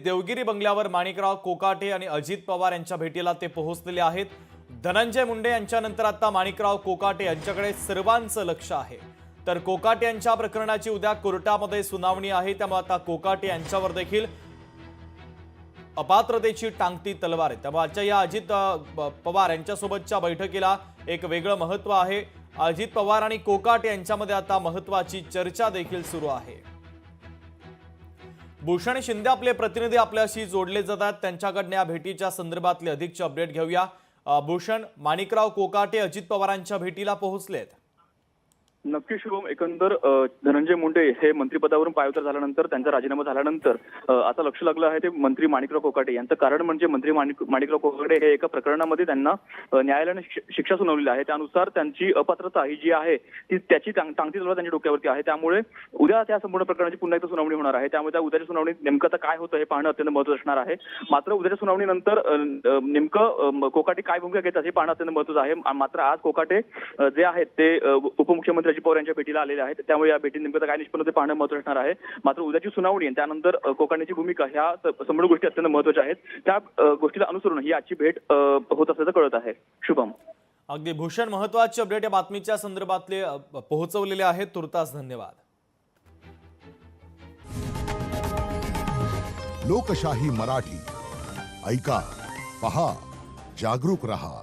देवगिरी बंगल्यावर माणिकराव कोकाटे आणि अजित पवार यांच्या भेटीला ते पोहोचलेले आहेत। धनंजय मुंडे यांच्यानंतर आता माणिकराव कोकाटे यांच्याकडे सर्वांचं लक्ष आहे। तर कोकाटे यांच्या प्रकरणाची उद्या कोर्टामध्ये सुनावणी आहे, त्यामुळे आता कोकाटे यांच्यावर देखील अपात्रतेची टांगती तलवार आहे। त्यामुळे आजच्या या अजित पवार यांच्यासोबतच्या बैठकीला एक वेगळं महत्त्व आहे। अजित पवार आणि कोकाटे यांच्यामध्ये आता महत्त्वाची चर्चा देखील सुरू आहे। भूषण शिंदे आपले प्रतिनिधी आपल्याशी जोडले जातात, त्यांच्याकडून या भेटीच्या संदर्भातले अधिकचे अपडेट घेऊया। भूषण, माणिकराव कोकाटे अजित पवारांच्या भेटीला पोहोचलेत। नक्की शुभम, एकंदर धनंजय मुंडे हे मंत्रिपदावरून पायउतार झाल्यानंतर, त्यांचा राजीनामा झाल्यानंतर आता लक्ष लागलं आहे ते मंत्री माणिकराव कोकाटे यांचं। कारण म्हणजे मंत्री माणिकराव कोकाटे हे एका प्रकरणामध्ये त्यांना न्यायालयाने शिक्षा सुनावलेली आहे। त्यानुसार त्यांची अपात्रता ही जी आहे ती त्याची टांगती तलवार त्यांच्या डोक्यावरती आहे। त्यामुळे उद्या त्या संपूर्ण प्रकरणाची पुन्हा एकदा सुनावणी होणार आहे। त्यामुळे त्या उद्याच्या सुनावणीत नेमकं आता काय होतं हे पाहणं अत्यंत महत्त्वाचं असणार आहे। मात्र उद्याच्या सुनावणीनंतर नेमकं कोकाटे काय भूमिका घेतात हे पाहणं अत्यंत महत्त्वाचं आहे। मात्र आज कोकाटे जे आहेत ते उपमुख्यमंत्री अजित पवार यांच्या भेटीला आलेले आहेत, त्यामुळे या भेटीत नेमकं काय निष्पन्न होते पाहणं महत्त्वाचं असणार आहे। मात्र उद्याची सुनावणी आणि त्यानंतर कोकाटेची भूमिका ह्या संपूर्ण गोष्टी अत्यंत महत्त्वाच्या आहेत। त्या गोष्टीला अनुसरून ही आजची भेट होत असल्याचं कळत आहे। शुभम, अगदी भूषण, महत्त्वाचे अपडेट या बातमीच्या संदर्भातले पोहोचवलेले आहेत। तुर्तास धन्यवाद। लोकशाही मराठी ऐका, पहा, जागरूक रहा।